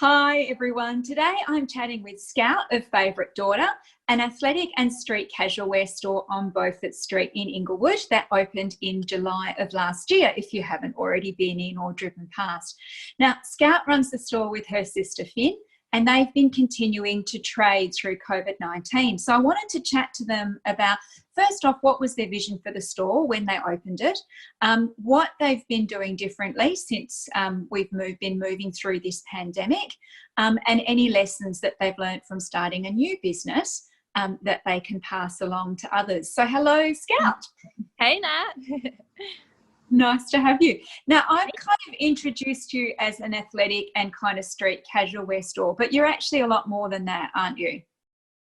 Hi everyone. Today I'm chatting with Scout of Favourite Daughter, an athletic and street casual wear store on Beaufort Street in Inglewood that opened in July of last year, if you haven't already been in or driven past. Now, Scout runs the store with her sister Finn, and they've been continuing to trade through COVID-19. So I wanted to chat to them about, first off, what was their vision for the store when they opened it, what they've been doing differently since we've been moving through this pandemic, and any lessons that they've learned from starting a new business that they can pass along to others. So hello, Scout. Hey, Nat. Nice to have you. Now, I've kind of introduced you as an athletic and kind of street casual wear store, but you're actually a lot more than that, aren't you?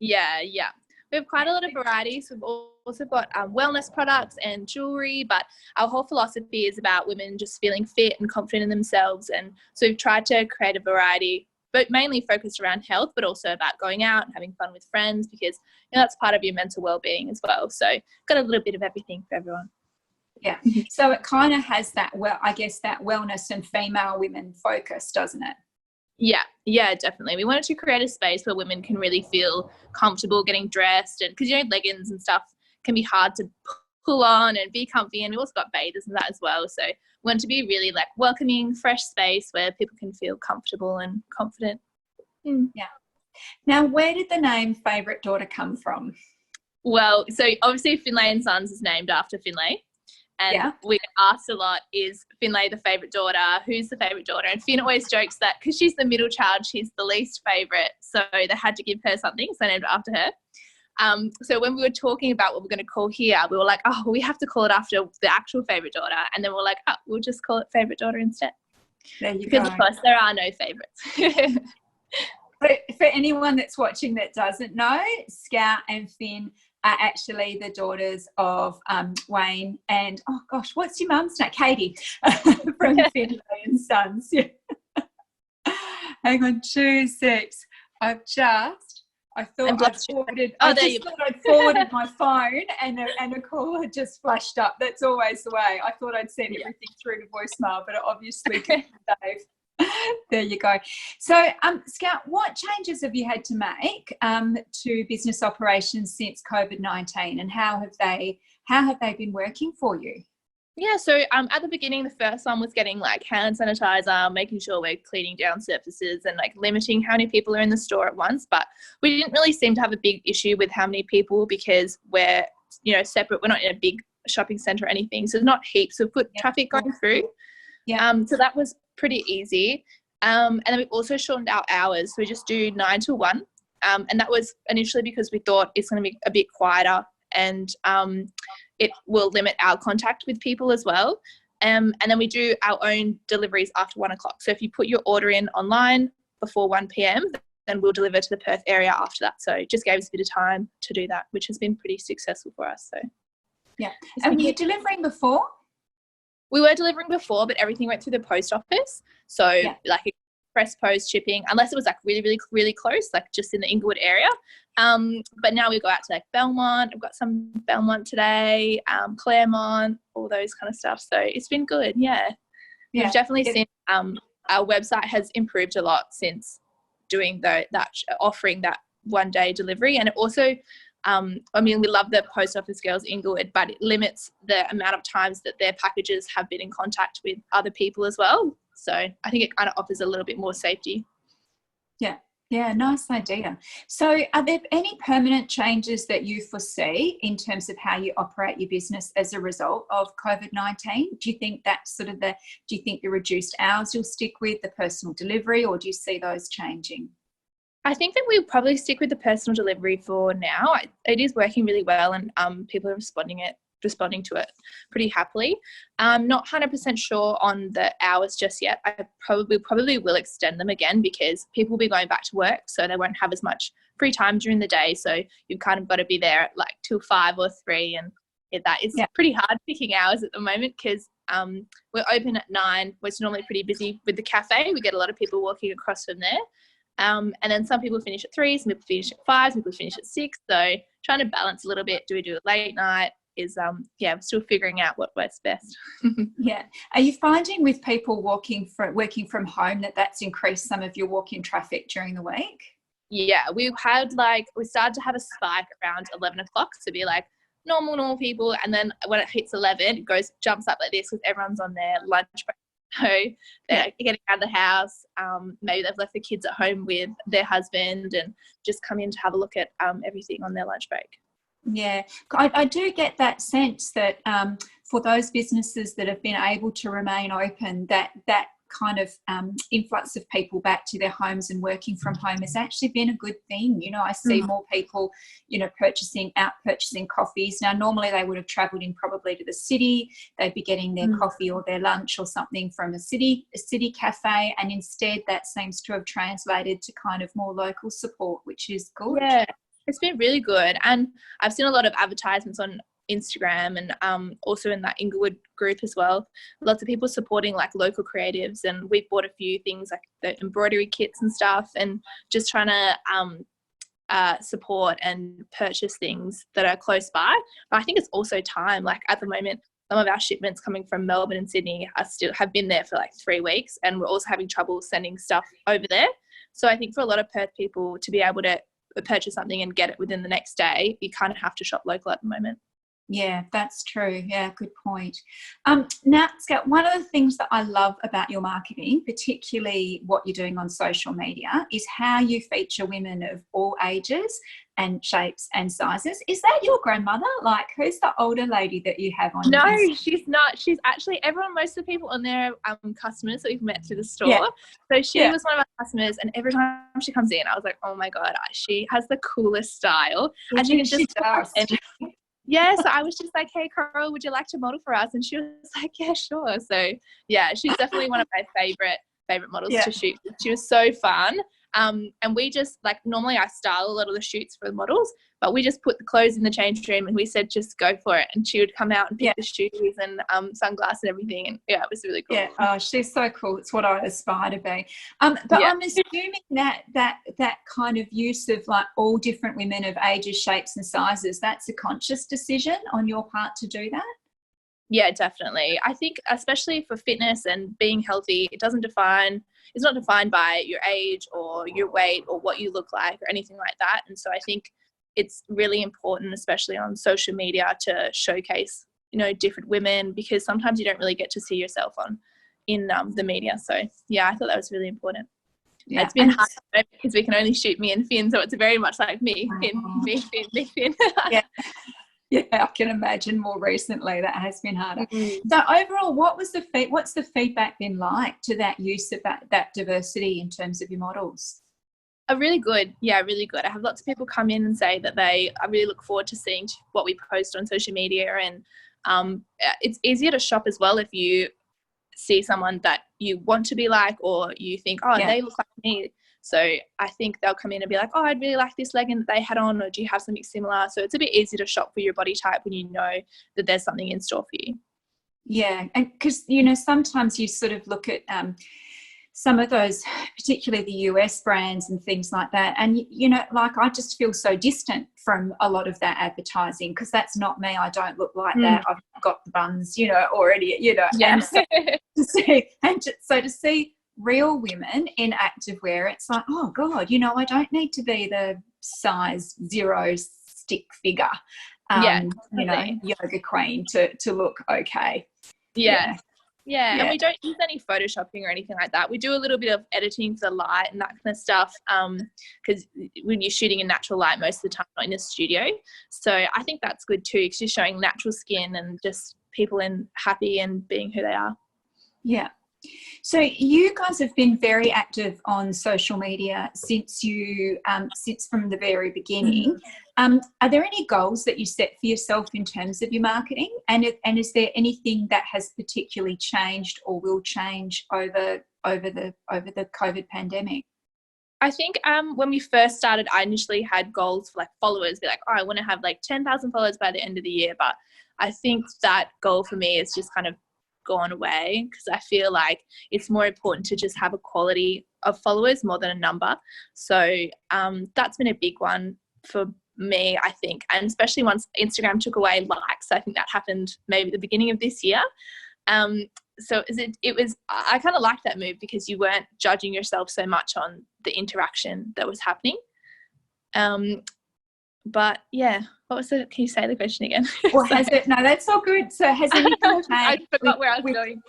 Yeah. We have quite a lot of varieties. We've also got wellness products and jewelry, but our whole philosophy is about women just feeling fit and confident in themselves. And so we've tried to create a variety, but mainly focused around health, but also about going out and having fun with friends, because that's part of your mental well-being as well. So got a little bit of everything for everyone. Yeah. So it kind of has that, I guess that wellness and female women focus, doesn't it? Yeah, definitely. We wanted to create a space where women can really feel comfortable getting dressed, and because leggings and stuff can be hard to pull on and be comfy, and we also got bathers and that as well. So we want to be really like welcoming, fresh space where people can feel comfortable and confident. Yeah. Now, where did the name Favourite Daughter come from? Well, so obviously Finlay and Sons is named after Finlay. And we get asked a lot, is Finlay the favourite daughter? Who's the favourite daughter? And Finn always jokes that because she's the middle child, she's the least favourite. So they had to give her something, so named after her. So when we were talking about what we're going to call here, we were like, oh, we have to call it after the actual favourite daughter. And then we're like, oh, we'll just call it favourite daughter instead. There you because go. Of course there are no favourites. But for anyone that's watching that doesn't know, Scout and Finn are actually the daughters of Wayne and, oh gosh, what's your mum's name? Katie from Finlay and Sons. Yeah. Hang on 2 secs. I thought I'd forwarded my phone and a call had just flashed up. That's always the way. I thought I'd send everything through to voicemail, but it obviously couldn't save. There you go. So, Scout, what changes have you had to make to business operations since COVID-19, and how have they been working for you? Yeah, so at the beginning, the first one was getting like hand sanitizer, making sure we're cleaning down surfaces and like limiting how many people are in the store at once. But we didn't really seem to have a big issue with how many people, because we're separate. We're not in a big shopping centre or anything, so there's not heaps of foot traffic going through. Yeah. So that was pretty easy. And then we've also shortened our hours. So we just do 9 to 1. And that was initially because we thought it's going to be a bit quieter, and it will limit our contact with people as well. And then we do our own deliveries after 1 o'clock. So if you put your order in online before 1 p.m, then we'll deliver to the Perth area after that. So it just gave us a bit of time to do that, which has been pretty successful for us. So yeah. And were you delivering before? We were delivering before, but everything went through the post office. So like express post shipping, unless it was like really, really, really close, like just in the Inglewood area. But now we go out to like Belmont. I've got some Belmont today, Claremont, all those kind of stuff. So it's been good. Yeah. We've definitely seen our website has improved a lot since doing that, offering that 1 day delivery. And it also, we love the post office girls Inglewood, but it limits the amount of times that their packages have been in contact with other people as well. So I think it kind of offers a little bit more safety. Yeah, nice idea. So are there any permanent changes that you foresee in terms of how you operate your business as a result of COVID-19? Do you think that's do you think the reduced hours you'll stick with, the personal delivery, or do you see those changing? I think that we'll probably stick with the personal delivery for now. It is working really well, and people are responding to it pretty happily. I'm not 100% sure on the hours just yet. I probably will extend them again, because people will be going back to work, so they won't have as much free time during the day. So you've kind of got to be there at like till 5 or 3, and that is pretty hard picking hours at the moment, because we're open at 9, which is normally pretty busy with the cafe. We get a lot of people walking across from there. And then some people finish at 3, some people finish at 5, some people finish at 6. So trying to balance a little bit. Do we do it late night? is we're still figuring out what works best. Yeah. Are you finding with people working from home that that's increased some of your walk-in traffic during the week? Yeah, we started to have a spike around 11 o'clock to be like normal people, and then when it hits 11 it jumps up like this because everyone's on their lunch break. So they're getting out of the house. Maybe they've left the kids at home with their husband and just come in to have a look at everything on their lunch break. Yeah, I do get that sense that for those businesses that have been able to remain open, that kind of influx of people back to their homes and working from home has actually been a good thing. You know, I see more people, you know, purchasing coffees. Now, normally they would have travelled in probably to the city. They'd be getting their coffee or their lunch or something from a city cafe, and instead that seems to have translated to kind of more local support, which is good. Yeah, it's been really good. And I've seen a lot of advertisements on Instagram and also in that Inglewood group as well. Lots of people supporting like local creatives, and we bought a few things like the embroidery kits and stuff, and just trying to support and purchase things that are close by. But I think it's also time. Like at the moment, some of our shipments coming from Melbourne and Sydney have been there for like 3 weeks, and we're also having trouble sending stuff over there. So I think for a lot of Perth people to be able to purchase something and get it within the next day, you kind of have to shop local at the moment. Yeah, that's true. Yeah, good point. Now, Scout, one of the things that I love about your marketing, particularly what you're doing on social media, is how you feature women of all ages and shapes and sizes. Is that your grandmother? Like, who's the older lady that you have on? No, she's not. She's actually most of the people on there customers that we've met through the store. Yeah. So she was one of our customers, and every time she comes in, I was like, oh my God, she has the coolest style. And she can just yeah, so I was just like, hey, Coral, would you like to model for us? And she was like, yeah, sure. So, yeah, she's definitely one of my favorite models to shoot. She was so fun. And we just, like, normally I style a lot of the shoots for the models, but we just put the clothes in the change room and we said, just go for it. And she would come out and pick the shoes and sunglasses and everything. And, yeah, it was really cool. Yeah, oh, she's so cool. It's what I aspire to be. But I'm assuming that kind of use of, like, all different women of ages, shapes and sizes, that's a conscious decision on your part to do that? Yeah, definitely. I think especially for fitness and being healthy, it's not defined by your age or your weight or what you look like or anything like that. And so I think it's really important, especially on social media, to showcase, you know, different women, because sometimes you don't really get to see yourself in the media. So yeah, I thought that was really important. Yeah. It's been hard because we can only shoot me and Finn, so it's very much like me, Finn. Yeah. Yeah, I can imagine more recently that has been harder. So overall, what's the feedback been like to that use of that diversity in terms of your models? Really good. Yeah, really good. I have lots of people come in and say that I really look forward to seeing what we post on social media, and it's easier to shop as well if you see someone that you want to be like, or you think, they look like me. So I think they'll come in and be like, oh, I'd really like this legging that they had on, or do you have something similar? So it's a bit easier to shop for your body type when you know that there's something in store for you. Yeah, and because, you know, sometimes you sort of look at some of those, particularly the US brands and things like that, and, you know, like, I just feel so distant from a lot of that advertising because that's not me. I don't look like that. I've got the buns, you know, already, you know. Yeah. And so to see real women in activewear, it's like, oh God, you know, I don't need to be the size 0 stick figure, you know, yoga queen to look okay. Yeah. And we don't use any photoshopping or anything like that. We do a little bit of editing for the light and that kind of stuff, because when you're shooting in natural light most of the time, not in a studio. So I think that's good too, because you're showing natural skin and just people happy and being who they are. Yeah. So you guys have been very active on social media since from the very beginning. Are there any goals that you set for yourself in terms of your marketing? And is there anything that has particularly changed or will change over the COVID pandemic? I think when we first started, I initially had goals for like followers, be like, oh, I want to have like 10,000 followers by the end of the year. But I think that goal for me is just kind of gone away, because I feel like it's more important to just have a quality of followers more than a number. So that's been a big one for me, I think. And especially once Instagram took away likes, I think that happened maybe the beginning of this year. So I kind of liked that move because you weren't judging yourself so much on the interaction that was happening. But yeah, can you say the question again? Well, no, that's all good. So has anything changed? I forgot where I was going.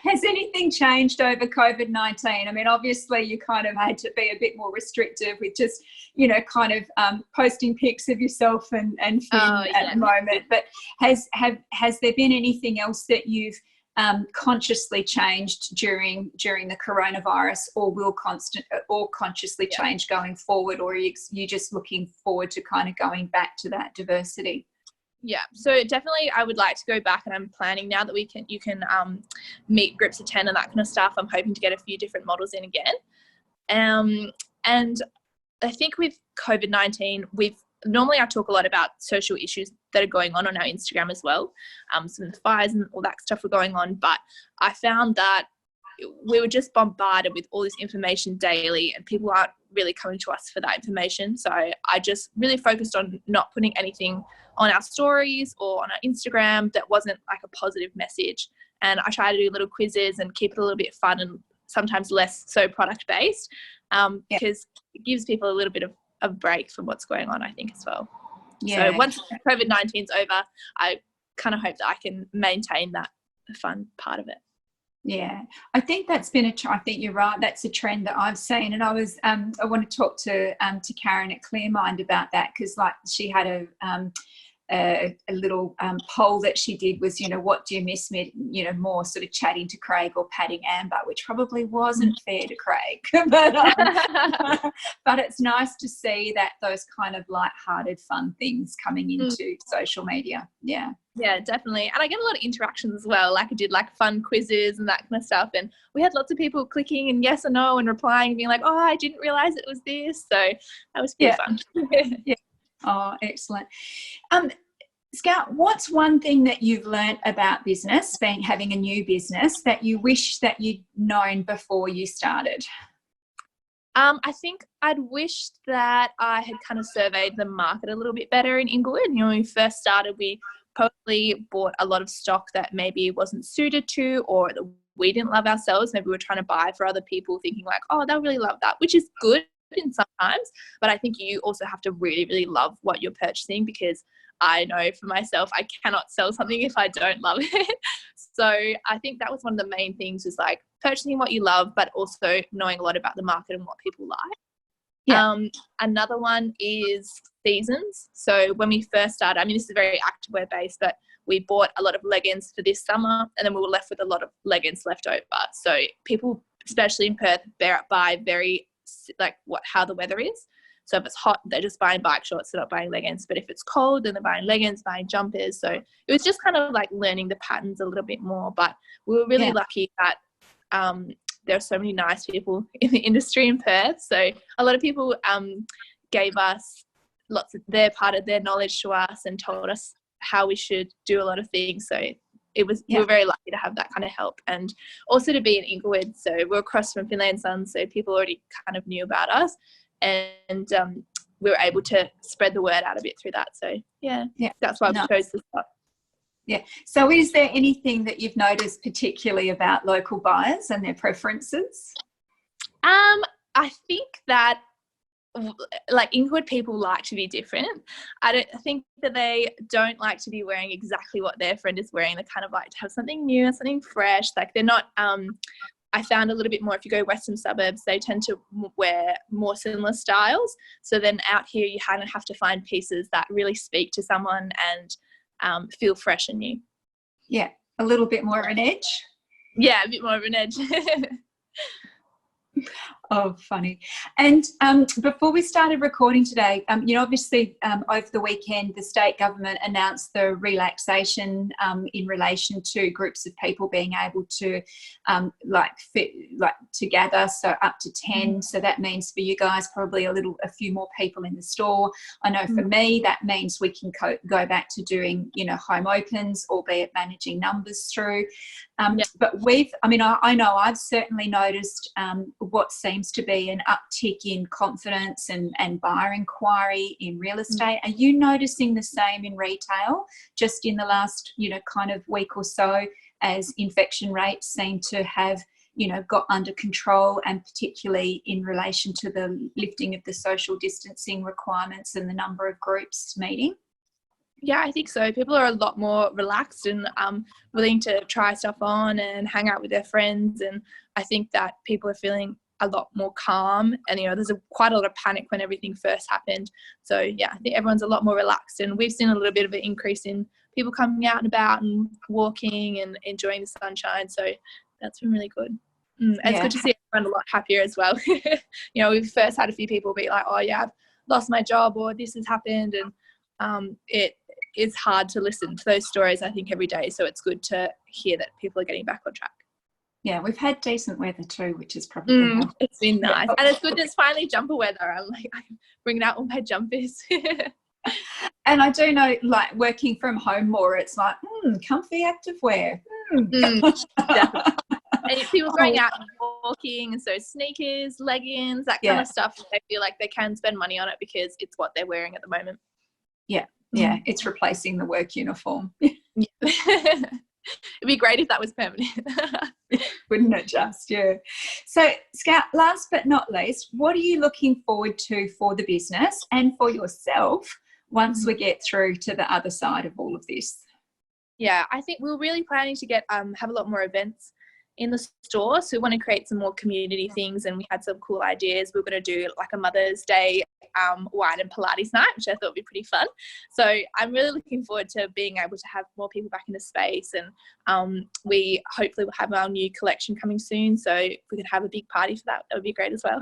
Has anything changed over COVID-19? I mean, obviously you kind of had to be a bit more restrictive with just, kind of posting pics of yourself and at the moment. But has there been anything else that you've consciously changed during the coronavirus, or will consciously change going forward, or are you just looking forward to kind of going back to that diversity? Yeah, so definitely I would like to go back, and I'm planning now that you can meet groups of 10 and that kind of stuff. I'm hoping to get a few different models in again. And I think with COVID-19, normally I talk a lot about social issues that are going on our Instagram as well. Some of the fires and all that stuff were going on, but I found that we were just bombarded with all this information daily, and people aren't really coming to us for that information. So I just really focused on not putting anything on our stories or on our Instagram that wasn't like a positive message. And I try to do little quizzes and keep it a little bit fun and sometimes less so product based, because it gives people a little bit of a break from what's going on, I think, as well. So once COVID-19's over, I kind of hope that I can maintain that fun part of it. Yeah, I think that's been I think you're right. That's a trend that I've seen, and I want to talk to Karen at Clearmind about that, because like she had a little poll that she did was, what do you miss me, more sort of chatting to Craig or patting Amber, which probably wasn't fair to Craig, but it's nice to see that those kind of light-hearted fun things coming into social media. Yeah, definitely. And I get a lot of interactions as well. Like I did like fun quizzes and that kind of stuff, and we had lots of people clicking and yes or no and replying and being like, oh, I didn't realize it was this. So that was pretty fun. Yeah. Oh, excellent. Scout, what's one thing that you've learnt about business, having a new business, that you wish that you'd known before you started? I think I'd wished that I had kind of surveyed the market a little bit better in Inglewood. When we first started, we probably bought a lot of stock that maybe wasn't suited to, or that we didn't love ourselves. Maybe we were trying to buy for other people thinking like, oh, they'll really love that, which is good in sometimes. But I think you also have to really, really love what you're purchasing, because I know for myself, I cannot sell something if I don't love it. So I think that was one of the main things, was like purchasing what you love, but also knowing a lot about the market and what people like. Yeah. Another one is seasons. So when we first started, I mean, this is very activewear based, but we bought a lot of leggings for this summer, and then we were left with a lot of leggings left over. So people, especially in Perth, buy very like how the weather is. So if it's hot, they're just buying bike shorts, they're not buying leggings. But if it's cold, then they're buying leggings, buying jumpers. So it was just kind of like learning the patterns a little bit more. But we were really lucky that there are so many nice people in the industry in Perth. So a lot of people gave us lots of their part of their knowledge to us and told us how we should do a lot of things. So we were very lucky to have that kind of help, and also to be in Inglewood. So we're across from Finlay & Sons, so people already kind of knew about us, and we were able to spread the word out a bit through that. So that's why we chose this spot. Yeah. So is there anything that you've noticed particularly about local buyers and their preferences? I think that like Inglewood people like to be different. I think that they don't like to be wearing exactly what their friend is wearing. They kind of like to have something new and something fresh. Like they're not, I found a little bit more, if you go Western Suburbs, they tend to wear more similar styles. So then out here you kind of have to find pieces that really speak to someone and feel fresh and new. Yeah, a little bit more of an edge. Yeah, a bit more of an edge. Oh, funny. And before we started recording today, obviously over the weekend, the state government announced the relaxation in relation to groups of people being able to fit together, so up to 10. So that means for you guys probably a few more people in the store. I know for me that means we can go back to doing home opens, albeit managing numbers through. But I know I've certainly noticed what seems seems to be an uptick in confidence and buyer inquiry in real estate. Are you noticing the same in retail just in the last, kind of week or so, as infection rates seem to have, got under control, and particularly in relation to the lifting of the social distancing requirements and the number of groups meeting? Yeah, I think so. People are a lot more relaxed and willing to try stuff on and hang out with their friends. And I think that people are feeling a lot more calm. And, there's quite a lot of panic when everything first happened. So, yeah, I think everyone's a lot more relaxed. And we've seen a little bit of an increase in people coming out and about and walking and enjoying the sunshine. So that's been really good. And it's good to see everyone a lot happier as well. We've first had a few people be like, oh, yeah, I've lost my job, or this has happened. And it's hard to listen to those stories, I think, every day. So it's good to hear that people are getting back on track. Yeah, we've had decent weather too, which is probably helpful. It's been nice. And it's good that it's finally jumper weather. I'm bringing out all my jumpers. And I do know, like, working from home more, it's like, comfy active wear. Definitely. And people going out and walking, and so sneakers, leggings, that kind of stuff, they feel like they can spend money on it because it's what they're wearing at the moment. Yeah, it's replacing the work uniform. It'd be great if that was permanent. Wouldn't it just? Yeah. So, Scout, last but not least, what are you looking forward to for the business and for yourself once we get through to the other side of all of this? Yeah, I think we're really planning to get have a lot more events in the store. So we want to create some more community things, and we had some cool ideas. We're going to do like a Mother's Day wine and Pilates night, which I thought would be pretty fun. So I'm really looking forward to being able to have more people back in the space, and we hopefully will have our new collection coming soon. So if we could have a big party for that, that would be great as well.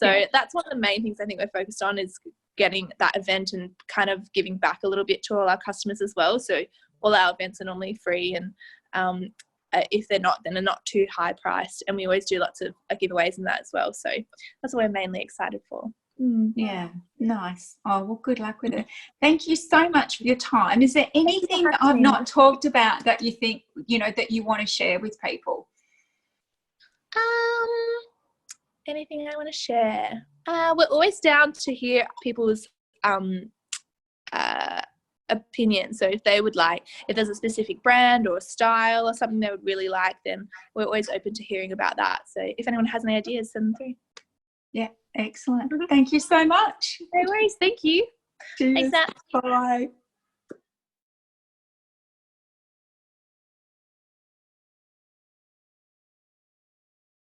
That's one of the main things I think we're focused on, is getting that event and kind of giving back a little bit to all our customers as well. So all our events are normally free, and if they're not, then they're not too high priced, and we always do lots of giveaways and that as well. So that's what we're mainly excited for. Yeah, nice. Oh, well, good luck with it. Thank you so much for your time. Is there anything that I've not talked about that you think, that you want to share with people? Anything I want to share? We're always down to hear people's opinion. So if there's a specific brand or style or something they would really like, then we're always open to hearing about that. So if anyone has any ideas, send them through. Yeah, excellent. Thank you so much. No worries. Thank you. Cheers. Thanks, Nat. Bye.